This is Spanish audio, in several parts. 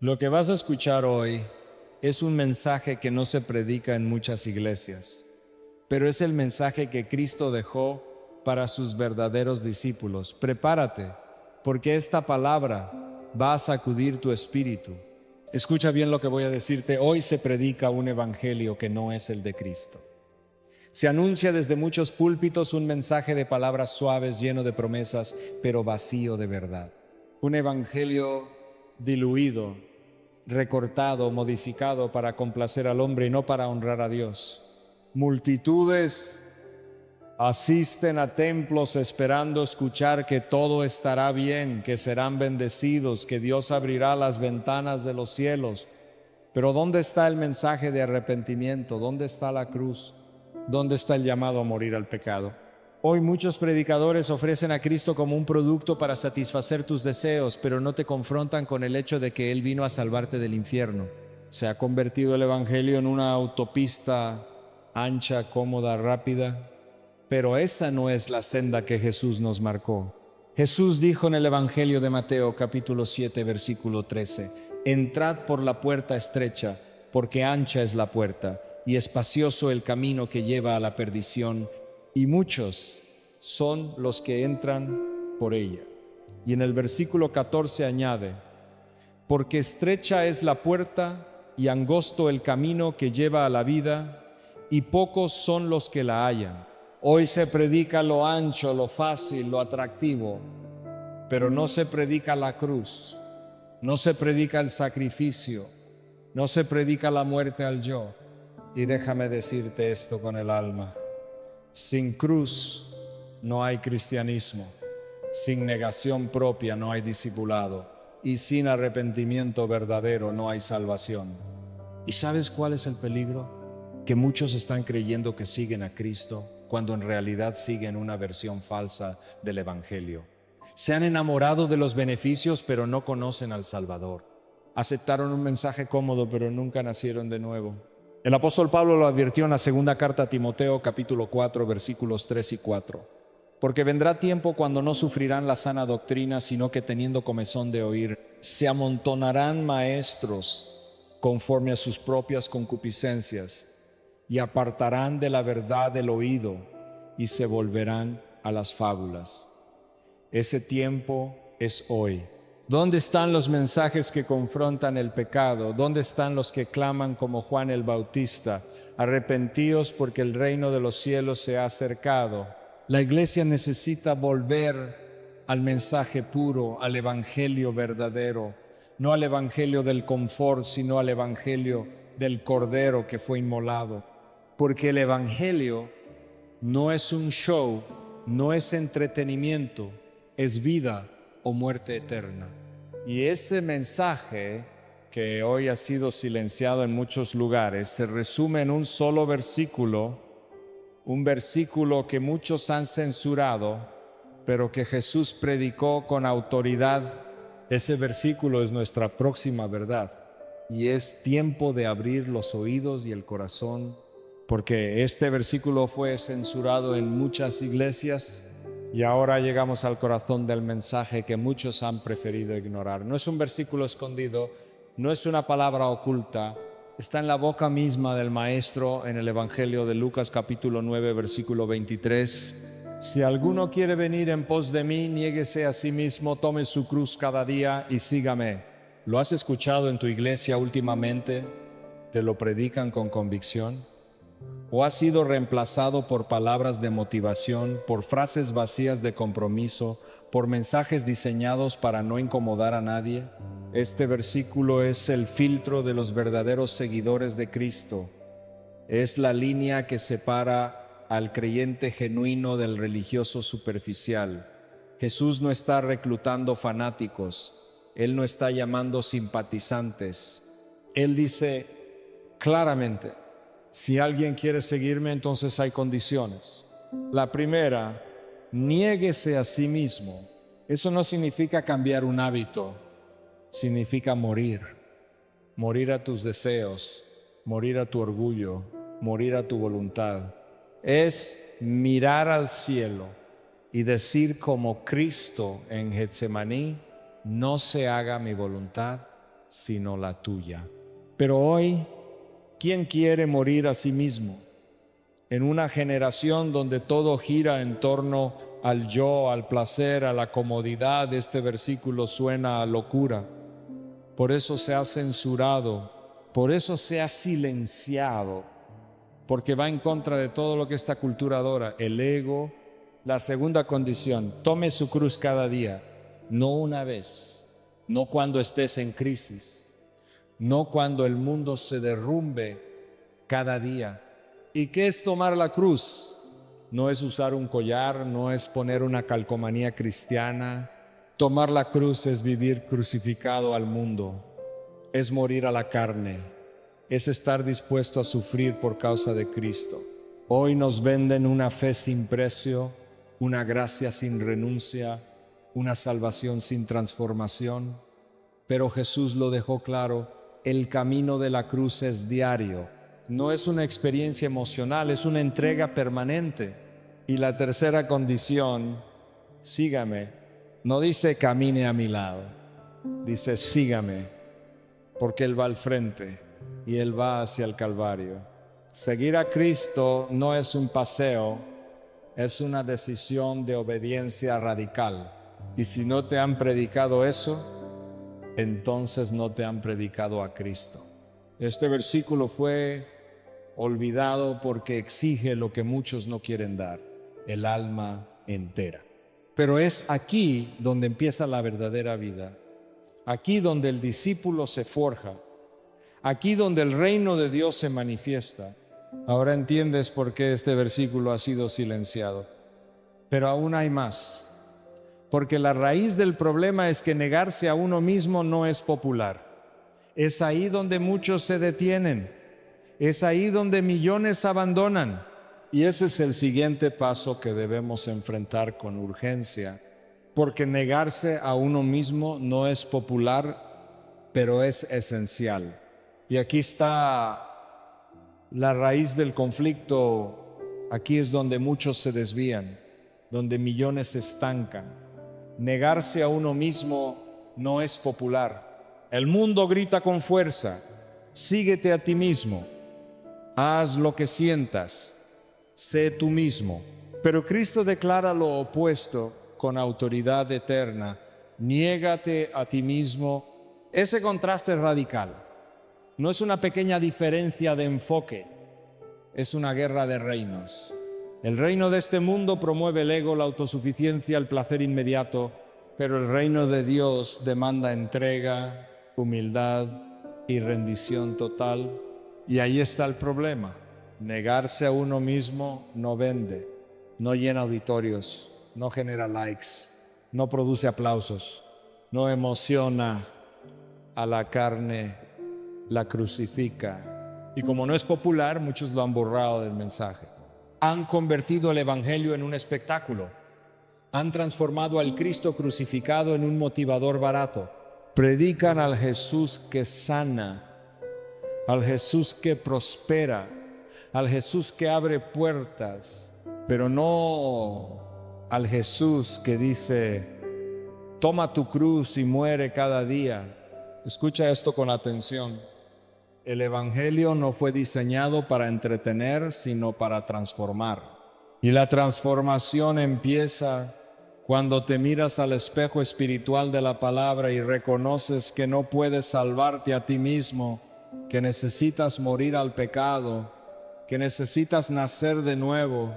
Lo que vas a escuchar hoy es un mensaje que no se predica en muchas iglesias, pero es el mensaje que Cristo dejó para sus verdaderos discípulos. Prepárate, porque esta palabra va a sacudir tu espíritu. Escucha bien lo que voy a decirte. Hoy se predica un evangelio que no es el de Cristo. Se anuncia desde muchos púlpitos un mensaje de palabras suaves, lleno de promesas, pero vacío de verdad. Un evangelio diluido, recortado, modificado para complacer al hombre y no para honrar a Dios. Multitudes asisten a templos esperando escuchar que todo estará bien, que serán bendecidos, que Dios abrirá las ventanas de los cielos. Pero ¿dónde está el mensaje de arrepentimiento? ¿Dónde está la cruz? ¿Dónde está el llamado a morir al pecado? Hoy muchos predicadores ofrecen a Cristo como un producto para satisfacer tus deseos, pero no te confrontan con el hecho de que Él vino a salvarte del infierno. Se ha convertido el evangelio en una autopista ancha, cómoda, rápida, pero esa no es la senda que Jesús nos marcó. Jesús dijo en el evangelio de Mateo capítulo 7 versículo 13: entrad por la puerta estrecha, porque ancha es la puerta y espacioso el camino que lleva a la perdición, y muchos son los que entran por ella. Y en el versículo 14 añade: porque estrecha es la puerta y angosto el camino que lleva a la vida, y pocos son los que la hallan. Hoy se predica lo ancho, lo fácil, lo atractivo, pero no se predica la cruz, no se predica el sacrificio, no se predica la muerte al yo. Y déjame decirte esto con el alma: sin cruz no hay cristianismo, sin negación propia no hay discipulado, y sin arrepentimiento verdadero no hay salvación. ¿Y sabes cuál es el peligro? Que muchos están creyendo que siguen a Cristo, cuando en realidad siguen una versión falsa del evangelio. Se han enamorado de los beneficios, pero no conocen al Salvador. Aceptaron un mensaje cómodo, pero nunca nacieron de nuevo. El apóstol Pablo lo advirtió en la segunda carta a Timoteo, capítulo 4, versículos 3 y 4. Porque vendrá tiempo cuando no sufrirán la sana doctrina, sino que teniendo comezón de oír, se amontonarán maestros conforme a sus propias concupiscencias, y apartarán de la verdad el oído, y se volverán a las fábulas. Ese tiempo es hoy. ¿Dónde están los mensajes que confrontan el pecado? ¿Dónde están los que claman como Juan el Bautista: arrepentíos porque el reino de los cielos se ha acercado? La iglesia necesita volver al mensaje puro, al evangelio verdadero, no al evangelio del confort, sino al evangelio del Cordero que fue inmolado. Porque el evangelio no es un show, no es entretenimiento, es vida o muerte eterna. Y ese mensaje, que hoy ha sido silenciado en muchos lugares, se resume en un solo versículo, un versículo que muchos han censurado, pero que Jesús predicó con autoridad. Ese versículo es nuestra próxima verdad, y es tiempo de abrir los oídos y el corazón, porque este versículo fue censurado en muchas iglesias. Y ahora llegamos al corazón del mensaje que muchos han preferido ignorar. No es un versículo escondido, no es una palabra oculta, está en la boca misma del Maestro en el Evangelio de Lucas capítulo 9 versículo 23. Si alguno quiere venir en pos de mí, niéguese a sí mismo, tome su cruz cada día y sígame. ¿Lo has escuchado en tu iglesia últimamente? ¿Te lo predican con convicción? ¿O ha sido reemplazado por palabras de motivación, por frases vacías de compromiso, por mensajes diseñados para no incomodar a nadie? Este versículo es el filtro de los verdaderos seguidores de Cristo. Es la línea que separa al creyente genuino del religioso superficial. Jesús no está reclutando fanáticos, Él no está llamando simpatizantes. Él dice claramente: si alguien quiere seguirme, entonces hay condiciones. La primera: niéguese a sí mismo. Eso no significa cambiar un hábito, significa morir. Morir a tus deseos, morir a tu orgullo, morir a tu voluntad. Es mirar al cielo y decir como Cristo en Getsemaní: no se haga mi voluntad, sino la tuya. Pero hoy, ¿quién quiere morir a sí mismo? En una generación donde todo gira en torno al yo, al placer, a la comodidad, este versículo suena a locura. Por eso se ha censurado, por eso se ha silenciado, porque va en contra de todo lo que esta cultura adora, el ego. La segunda condición, tome su cruz cada día, no una vez, no cuando estés en crisis, no cuando el mundo se derrumbe, cada día. ¿Y qué es tomar la cruz? No es usar un collar, no es poner una calcomanía cristiana. Tomar la cruz es vivir crucificado al mundo, es morir a la carne, es estar dispuesto a sufrir por causa de Cristo. Hoy nos venden una fe sin precio, una gracia sin renuncia, una salvación sin transformación, pero Jesús lo dejó claro, el camino de la cruz es diario, no es una experiencia emocional, es una entrega permanente. Y la tercera condición, sígame, no dice camine a mi lado, dice sígame, porque Él va al frente y Él va hacia el Calvario. Seguir a Cristo no es un paseo, es una decisión de obediencia radical. Y si no te han predicado eso, entonces no te han predicado a Cristo. Este versículo fue olvidado porque exige lo que muchos no quieren dar, el alma entera. Pero es aquí donde empieza la verdadera vida, aquí donde el discípulo se forja, aquí donde el reino de Dios se manifiesta. Ahora entiendes por qué este versículo ha sido silenciado. Pero aún hay más, porque la raíz del problema es que negarse a uno mismo no es popular. Es ahí donde muchos se detienen, es ahí donde millones abandonan. Y ese es el siguiente paso que debemos enfrentar con urgencia, porque negarse a uno mismo no es popular, pero es esencial. Y aquí está la raíz del conflicto, aquí es donde muchos se desvían, donde millones se estancan. Negarse a uno mismo no es popular. El mundo grita con fuerza, síguete a ti mismo, haz lo que sientas, sé tú mismo. Pero Cristo declara lo opuesto con autoridad eterna, niégate a ti mismo. Ese contraste es radical. No es una pequeña diferencia de enfoque, es una guerra de reinos. El reino de este mundo promueve el ego, la autosuficiencia, el placer inmediato, pero el reino de Dios demanda entrega, humildad y rendición total. Y ahí está el problema. Negarse a uno mismo no vende, no llena auditorios, no genera likes, no produce aplausos, no emociona a la carne, la crucifica. Y como no es popular, muchos lo han borrado del mensaje. Han convertido el evangelio en un espectáculo. Han transformado al Cristo crucificado en un motivador barato. Predican al Jesús que sana, al Jesús que prospera, al Jesús que abre puertas, pero no al Jesús que dice, toma tu cruz y muere cada día. Escucha esto con atención. El evangelio no fue diseñado para entretener, sino para transformar. Y la transformación empieza cuando te miras al espejo espiritual de la palabra y reconoces que no puedes salvarte a ti mismo, que necesitas morir al pecado, que necesitas nacer de nuevo.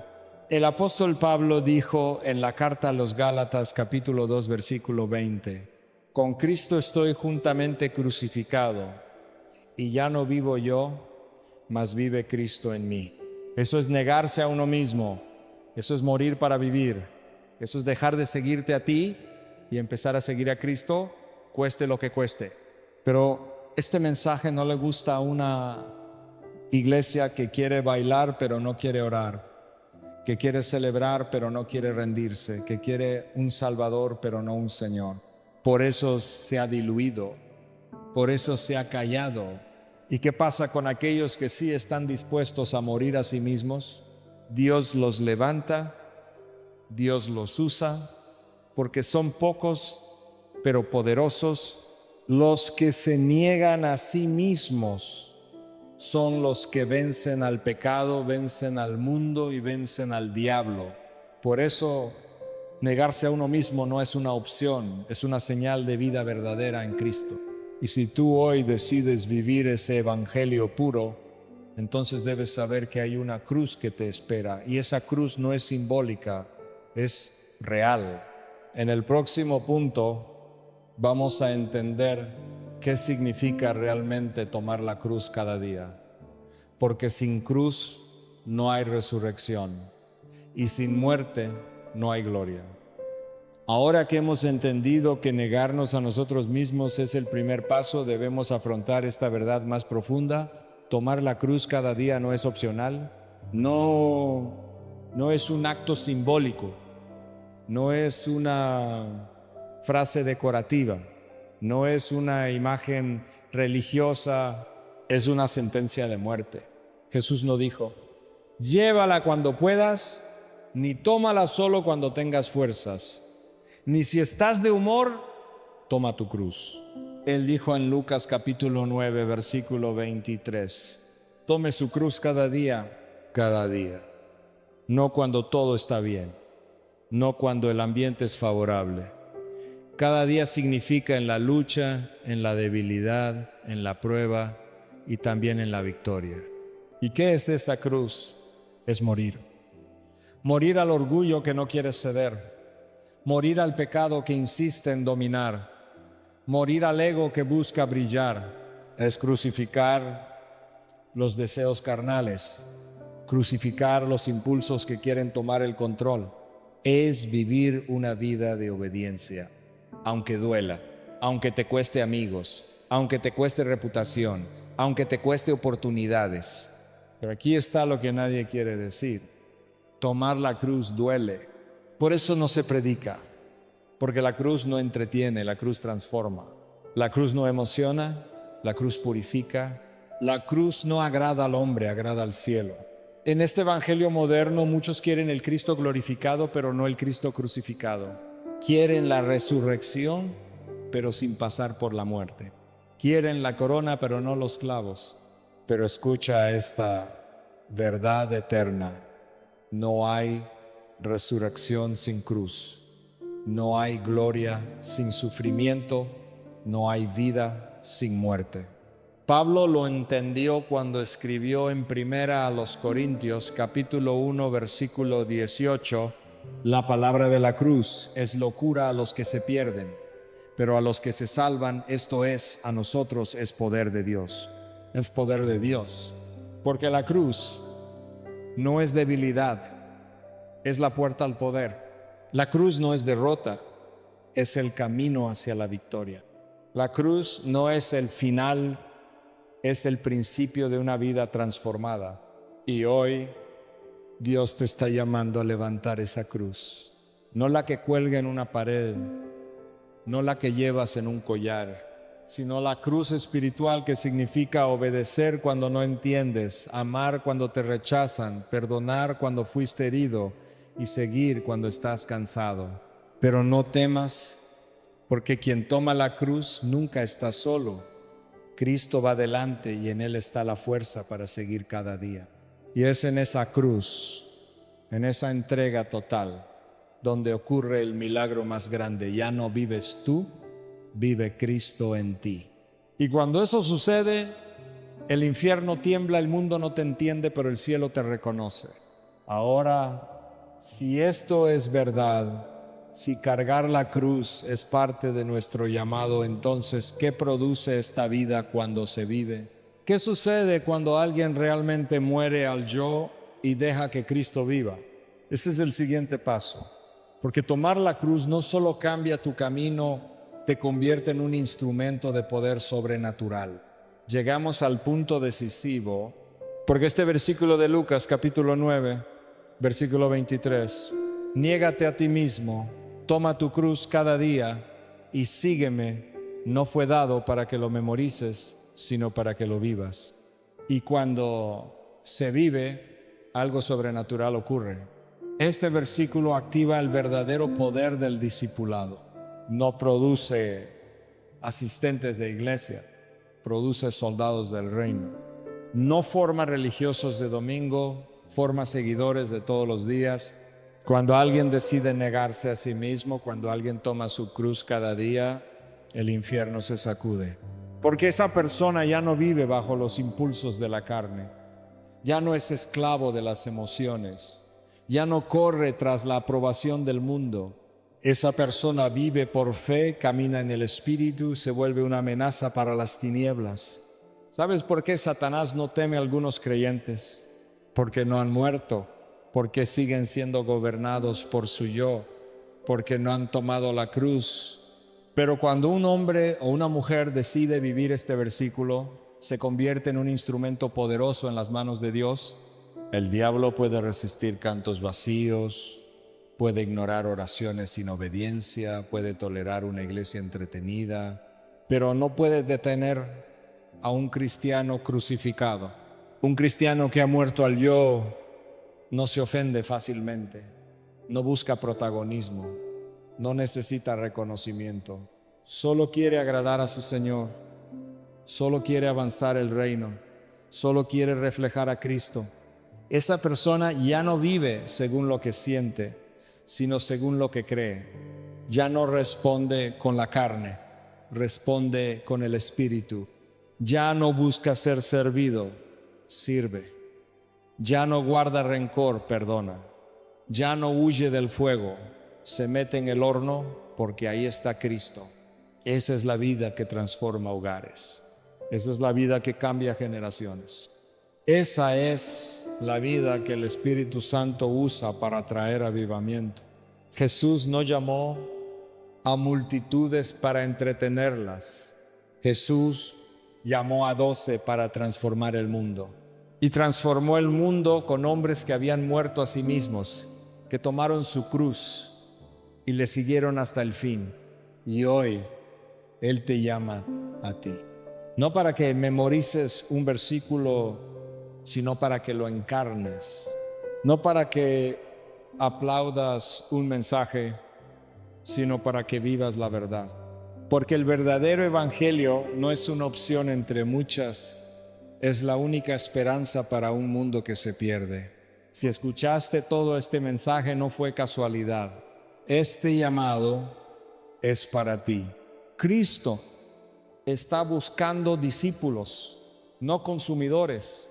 El apóstol Pablo dijo en la carta a los Gálatas capítulo 2 versículo 20, con Cristo estoy juntamente crucificado, y ya no vivo yo, mas vive Cristo en mí. Eso es negarse a uno mismo, eso es morir para vivir, eso es dejar de seguirte a ti y empezar a seguir a Cristo, cueste lo que cueste. Pero este mensaje no le gusta a una iglesia que quiere bailar pero no quiere orar, que quiere celebrar pero no quiere rendirse, que quiere un Salvador pero no un Señor. Por eso se ha diluido, por eso se ha callado. ¿Y qué pasa con aquellos que sí están dispuestos a morir a sí mismos? Dios los levanta, Dios los usa, porque son pocos pero poderosos, Los que se niegan a sí mismos son los que vencen al pecado, vencen al mundo y vencen al diablo. Por eso, negarse a uno mismo no es una opción, es una señal de vida verdadera en Cristo. Y si tú hoy decides vivir ese evangelio puro, entonces debes saber que hay una cruz que te espera, y esa cruz no es simbólica, es real. En el próximo punto vamos a entender qué significa realmente tomar la cruz cada día, porque sin cruz no hay resurrección y sin muerte no hay gloria. Ahora que hemos entendido que negarnos a nosotros mismos es el primer paso, debemos afrontar esta verdad más profunda. Tomar la cruz cada día no es opcional, no es un acto simbólico, no es una frase decorativa, no es una imagen religiosa, es una sentencia de muerte. Jesús no dijo, llévala cuando puedas, ni tómala solo cuando tengas fuerzas, ni si estás de humor, toma tu cruz. Él dijo en Lucas capítulo 9, versículo 23, tome su cruz cada día, no cuando todo está bien, no cuando el ambiente es favorable. Cada día significa en la lucha, en la debilidad, en la prueba y también en la victoria. ¿Y qué es esa cruz? Es morir. Morir al orgullo que no quiere ceder. Morir al pecado que insiste en dominar. Morir al ego que busca brillar. Es crucificar los deseos carnales. Crucificar los impulsos que quieren tomar el control. Es vivir una vida de obediencia. Aunque duela, aunque te cueste amigos, aunque te cueste reputación, aunque te cueste oportunidades. Pero aquí está lo que nadie quiere decir. Tomar la cruz duele. Por eso no se predica, porque la cruz no entretiene, la cruz transforma. La cruz no emociona, la cruz purifica. La cruz no agrada al hombre, agrada al cielo. En este evangelio moderno muchos quieren el Cristo glorificado, pero no el Cristo crucificado. Quieren la resurrección, pero sin pasar por la muerte. Quieren la corona, pero no los clavos. Pero escucha esta verdad eterna. No hay resurrección sin cruz. No hay gloria sin sufrimiento. No hay vida sin muerte. Pablo lo entendió cuando escribió en primera a los Corintios, capítulo 1, versículo 18, la palabra de la cruz es locura a los que se pierden, pero a los que se salvan, esto es, a nosotros es poder de Dios. Es poder de Dios. Porque la cruz no es debilidad, es la puerta al poder. La cruz no es derrota, es el camino hacia la victoria. La cruz no es el final, es el principio de una vida transformada. Y hoy Dios te está llamando a levantar esa cruz. No la que cuelga en una pared, no la que llevas en un collar, sino la cruz espiritual que significa obedecer cuando no entiendes, amar cuando te rechazan, perdonar cuando fuiste herido y seguir cuando estás cansado. Pero no temas, porque quien toma la cruz nunca está solo. Cristo va delante y en Él está la fuerza para seguir cada día. Y es en esa cruz, en esa entrega total, donde ocurre el milagro más grande. Ya no vives tú, vive Cristo en ti. Y cuando eso sucede, el infierno tiembla, el mundo no te entiende, pero el cielo te reconoce. Ahora, si esto es verdad, si cargar la cruz es parte de nuestro llamado, entonces, ¿qué produce esta vida cuando se vive? ¿Qué sucede cuando alguien realmente muere al yo y deja que Cristo viva? Ese es el siguiente paso. Porque tomar la cruz no solo cambia tu camino, te convierte en un instrumento de poder sobrenatural. Llegamos al punto decisivo, porque este versículo de Lucas capítulo 9, versículo 23, niégate a ti mismo, toma tu cruz cada día y sígueme, no fue dado para que lo memorices, sino para que lo vivas. Y cuando se vive, algo sobrenatural ocurre. Este versículo activa el verdadero poder del discipulado. No produce asistentes de iglesia, produce soldados del reino. No forma religiosos de domingo, forma seguidores de todos los días. Cuando alguien decide negarse a sí mismo, cuando alguien toma su cruz cada día, el infierno se sacude. Porque esa persona ya no vive bajo los impulsos de la carne, ya no es esclavo de las emociones, ya no corre tras la aprobación del mundo. Esa persona vive por fe, camina en el Espíritu, se vuelve una amenaza para las tinieblas. ¿Sabes por qué Satanás no teme a algunos creyentes? Porque no han muerto, porque siguen siendo gobernados por su yo, porque no han tomado la cruz. Pero cuando un hombre o una mujer decide vivir este versículo, se convierte en un instrumento poderoso en las manos de Dios. El diablo puede resistir cantos vacíos, puede ignorar oraciones sin obediencia, puede tolerar una iglesia entretenida, pero no puede detener a un cristiano crucificado. Un cristiano que ha muerto al yo no se ofende fácilmente, no busca protagonismo, no necesita reconocimiento, solo quiere agradar a su Señor, solo quiere avanzar el reino, solo quiere reflejar a Cristo. Esa persona ya no vive según lo que siente, sino según lo que cree. Ya no responde con la carne, responde con el Espíritu. Ya no busca ser servido, sirve. Ya no guarda rencor, perdona. Ya no huye del fuego, se mete en el horno porque ahí está Cristo. Esa es la vida que transforma hogares. Esa es la vida que cambia generaciones. Esa es la vida que el Espíritu Santo usa para traer avivamiento. Jesús no llamó a multitudes para entretenerlas. Jesús llamó a 12 para transformar el mundo. Y transformó el mundo con hombres que habían muerto a sí mismos, que tomaron su cruz y le siguieron hasta el fin. Y hoy Él te llama a ti. No para que memorices un versículo, sino para que lo encarnes. No para que aplaudas un mensaje, sino para que vivas la verdad. Porque el verdadero evangelio no es una opción entre muchas, es la única esperanza para un mundo que se pierde. Si escuchaste todo este mensaje, no fue casualidad. Este llamado es para ti. Cristo está buscando discípulos, no consumidores.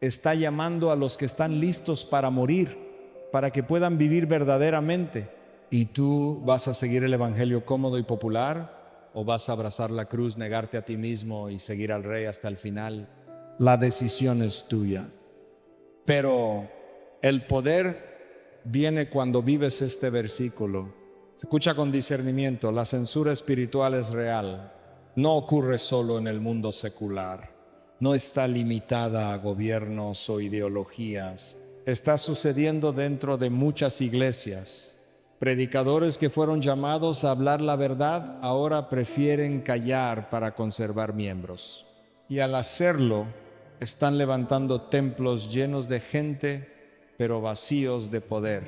Está llamando a los que están listos para morir, para que puedan vivir verdaderamente. ¿Y tú vas a seguir el evangelio cómodo y popular? ¿O vas a abrazar la cruz, negarte a ti mismo y seguir al Rey hasta el final? La decisión es tuya. Pero el poder viene cuando vives este versículo. Escucha con discernimiento, la censura espiritual es real. No ocurre solo en el mundo secular. No está limitada a gobiernos o ideologías. Está sucediendo dentro de muchas iglesias. Predicadores que fueron llamados a hablar la verdad ahora prefieren callar para conservar miembros. Y al hacerlo, están levantando templos llenos de gente, pero vacíos de poder.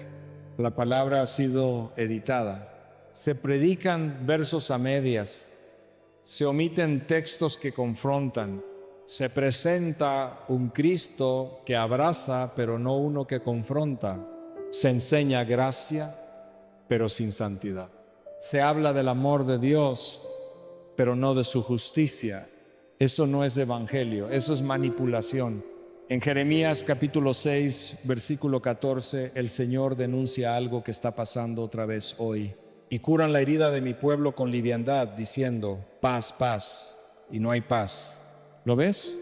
La palabra ha sido editada. Se predican versos a medias. Se omiten textos que confrontan. Se presenta un Cristo que abraza, pero no uno que confronta. Se enseña gracia, pero sin santidad. Se habla del amor de Dios, pero no de su justicia. Eso no es evangelio, eso es manipulación. En Jeremías capítulo 6, versículo 14, el Señor denuncia algo que está pasando otra vez hoy. Y curan la herida de mi pueblo con liviandad, diciendo, paz, paz, y no hay paz. ¿Lo ves?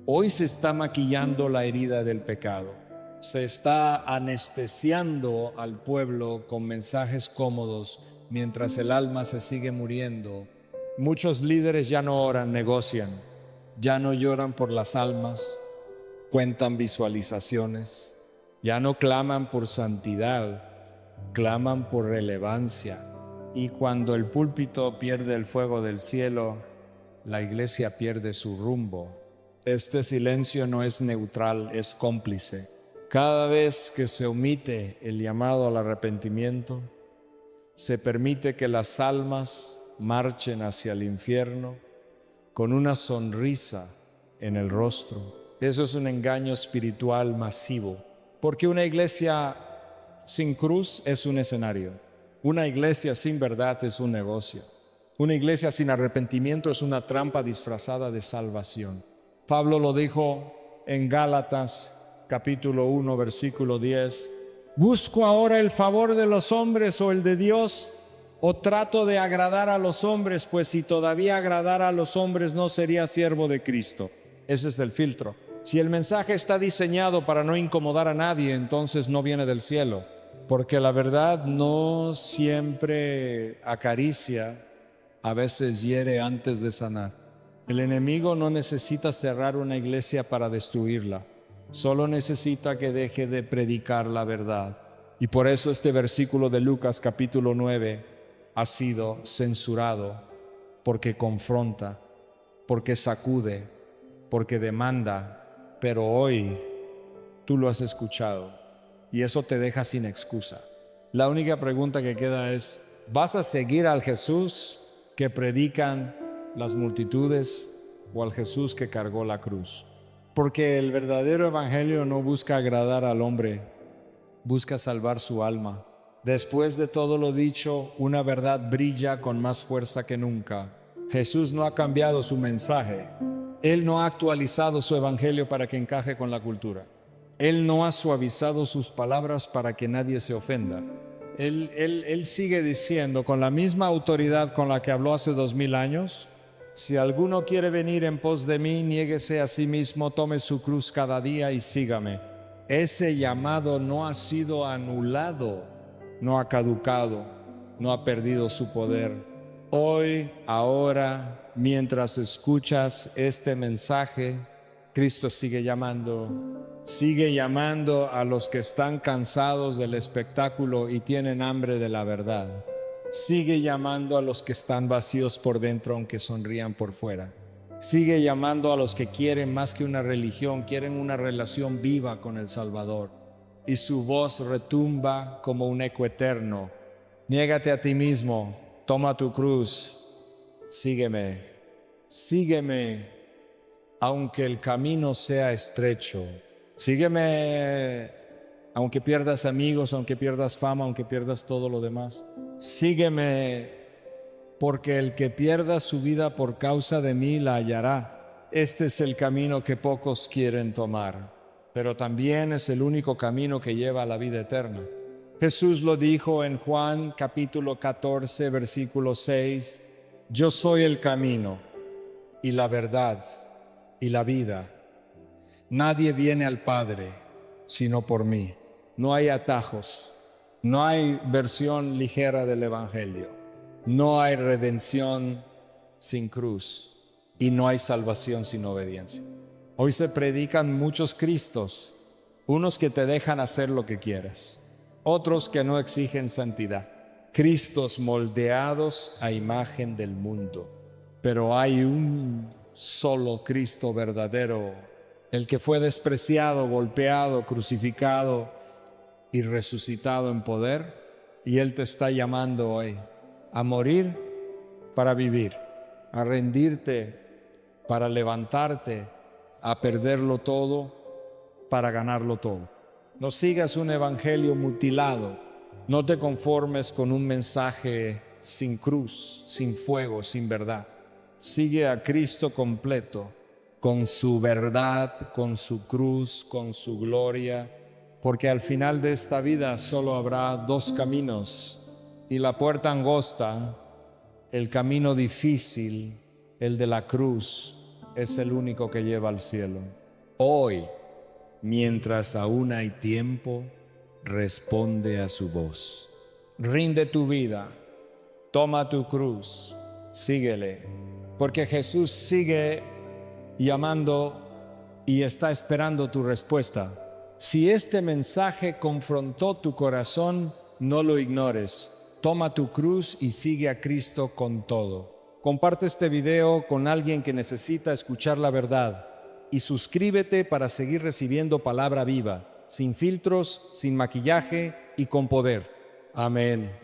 Hoy se está maquillando la herida del pecado. Se está anestesiando al pueblo con mensajes cómodos mientras el alma se sigue muriendo. Muchos líderes ya no oran, negocian. Ya no lloran por las almas, cuentan visualizaciones. Ya no claman por santidad, claman por relevancia. Y cuando el púlpito pierde el fuego del cielo, la iglesia pierde su rumbo. Este silencio no es neutral, es cómplice. Cada vez que se omite el llamado al arrepentimiento, se permite que las almas, marchen hacia el infierno con una sonrisa en el rostro. Eso es un engaño espiritual masivo, porque una iglesia sin cruz es un escenario. Una iglesia sin verdad es un negocio. Una iglesia sin arrepentimiento es una trampa disfrazada de salvación. Pablo lo dijo en Gálatas capítulo 1 versículo 10. ¿Busco ahora el favor de los hombres o el de Dios? ¿O trato de agradar a los hombres? Pues si todavía agradara a los hombres no sería siervo de Cristo. Ese es el filtro. Si el mensaje está diseñado para no incomodar a nadie, entonces no viene del cielo, porque la verdad no siempre acaricia, a veces hiere antes de sanar. El enemigo no necesita cerrar una iglesia para destruirla, solo necesita que deje de predicar la verdad. Y por eso este versículo de Lucas capítulo 9 ha sido censurado, porque confronta, porque sacude, porque demanda. Pero hoy tú lo has escuchado y eso te deja sin excusa. La única pregunta que queda es, ¿vas a seguir al Jesús que predican las multitudes o al Jesús que cargó la cruz? Porque el verdadero evangelio no busca agradar al hombre, busca salvar su alma. Después de todo lo dicho, una verdad brilla con más fuerza que nunca. Jesús no ha cambiado su mensaje. Él no ha actualizado su evangelio para que encaje con la cultura. Él no ha suavizado sus palabras para que nadie se ofenda. Él sigue diciendo con la misma autoridad con la que habló hace 2000 años, si alguno quiere venir en pos de mí, niéguese a sí mismo, tome su cruz cada día y sígame. Ese llamado no ha sido anulado, no ha caducado, no ha perdido su poder. Hoy, ahora, mientras escuchas este mensaje, Cristo sigue llamando a los que están cansados del espectáculo y tienen hambre de la verdad. Sigue llamando a los que están vacíos por dentro aunque sonrían por fuera. Sigue llamando a los que quieren más que una religión, quieren una relación viva con el Salvador. Y su voz retumba como un eco eterno. Niégate a ti mismo, toma tu cruz, sígueme, sígueme, aunque el camino sea estrecho. Sígueme, aunque pierdas amigos, aunque pierdas fama, aunque pierdas todo lo demás. Sígueme, porque el que pierda su vida por causa de mí la hallará. Este es el camino que pocos quieren tomar, pero también es el único camino que lleva a la vida eterna. Jesús lo dijo en Juan capítulo 14, versículo 6, yo soy el camino y la verdad y la vida. Nadie viene al Padre sino por mí. No hay atajos, no hay versión ligera del Evangelio, no hay redención sin cruz y no hay salvación sin obediencia. Hoy se predican muchos Cristos, unos que te dejan hacer lo que quieras, otros que no exigen santidad, Cristos moldeados a imagen del mundo. Pero hay un solo Cristo verdadero, el que fue despreciado, golpeado, crucificado y resucitado en poder, y Él te está llamando hoy a morir para vivir, a rendirte para levantarte, a perderlo todo para ganarlo todo. No sigas un evangelio mutilado, no te conformes con un mensaje sin cruz, sin fuego, sin verdad. Sigue a Cristo completo, con su verdad, con su cruz, con su gloria, porque al final de esta vida solo habrá dos caminos, y la puerta angosta, el camino difícil, el de la cruz, es el único que lleva al cielo. Hoy, mientras aún hay tiempo, responde a su voz. Rinde tu vida, toma tu cruz, síguele, porque Jesús sigue llamando y está esperando tu respuesta. Si este mensaje confrontó tu corazón, no lo ignores. Toma tu cruz y sigue a Cristo con todo. Comparte este video con alguien que necesita escuchar la verdad y suscríbete para seguir recibiendo palabra viva, sin filtros, sin maquillaje y con poder. Amén.